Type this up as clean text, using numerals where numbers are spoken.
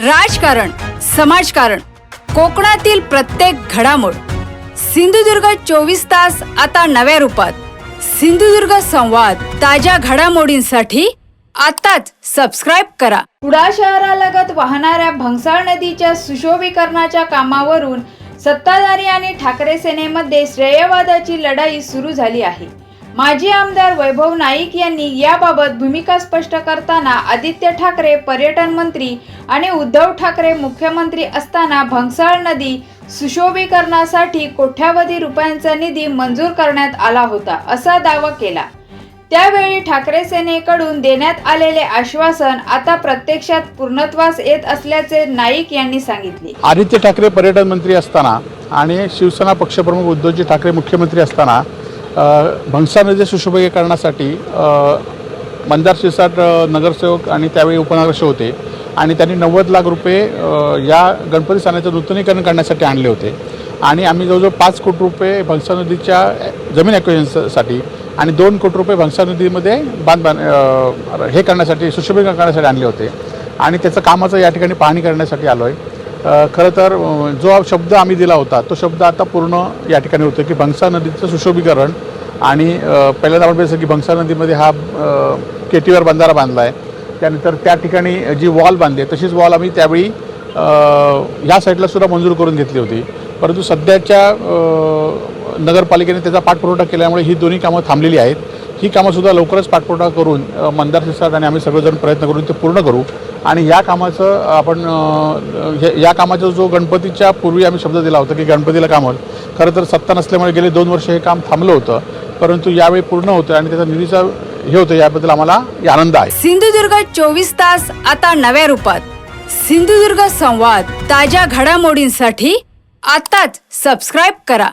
राजकारण, समाजकारण, कोकणातील प्रत्येक घडामोड. सिंधुदुर्ग 24 तास आता नव्या रूपात. सिंधुदुर्ग संवाद, ताज्या घडामोडींसाठी आताच सबस्क्राइब करा. कुडाळ शहरालगत वाहणाऱ्या भंगसाळ नदीच्या सुशोभीकरणाच्या कामावरून सत्ताधारी आणि ठाकरे सेनेमध्ये श्रेयवादाची लढाई सुरू झाली आहे. माजी आमदार वैभव नाईक यांनी याबाबत भूमिका स्पष्ट करताना आदित्य ठाकरे पर्यटन मंत्री आणि उद्धव ठाकरे मुख्यमंत्री असताना भंगसाळ नदी सुशोभीकरणासाठी कोट्यावधी रुपयांचा निधी मंजूर करण्यात आला होता असा दावा केला. त्यावेळी ठाकरे सेनेकडून देण्यात आलेले आश्वासन आता प्रत्यक्षात पूर्णत्वास येत असल्याचे नाईक यांनी सांगितले. आदित्य ठाकरे पर्यटन मंत्री असताना आणि शिवसेना पक्षप्रमुख उद्धवजी ठाकरे मुख्यमंत्री असताना भंगसाळ नदीच्या सुशोभीकरणासाठी मंदार शिरसाट नगरसेवक आणि त्यावेळी उपनगरसेवक होते आणि त्यांनी 90 लाख रुपये या गणपती स्थानाचं नूतनीकरण करण्यासाठी आणले होते आणि आम्ही जवळजवळ 5 कोटी रुपये भंगसाळ नदीच्या जमीन ॲक्विजिशनसाठी आणि 2 कोटी रुपये भंगसाळ नदीमध्ये हे करण्यासाठी सुशोभीकरण करण्यासाठी आणले होते आणि त्याचं कामाचं या ठिकाणी पाहणी करण्यासाठी आलो आहे. खरं तर जो शब्द आम्ही दिला होता तो शब्द आता पूर्ण या ठिकाणी होतो की भंगसाळ नदीचं सुशोभीकरण आणि पहिल्यांदा आपण बघितलं की भंगसाळ नदीमध्ये हा केटीवर बंधारा बांधला आहे. त्यानंतर त्या ठिकाणी जी वॉल बांधली आहे तशीच वॉल आम्ही त्यावेळी ह्या साईडला सुद्धा मंजूर करून घेतली होती. परंतु सध्याच्या नगरपालिकेने त्याचा पाठपुरावा केल्यामुळे ही दोन्ही कामं थांबलेली आहेत. ही कामंसुद्धा लवकरच पाठपुरावा करून मंदार शिरसाट आणि आम्ही सगळेजण प्रयत्न करून ते पूर्ण करू आणि या कामाचं आपण या कामाचा जो गणपतीच्या पूर्वी आम्ही शब्द दिला होता की गणपतीला काम होईल. खरं तर सत्ता नसल्यामुळे गेले 2 वर्ष हे काम थांबलं होतं परंतु यावेळी पूर्ण होतं आणि त्याचा निधीचा हे होतं याबद्दल आम्हाला आनंद आहे. सिंधुदुर्ग 24 तास आता नव्या रूपात. सिंधुदुर्ग संवाद, ताज्या घडामोडींसाठी आताच सबस्क्राइब करा.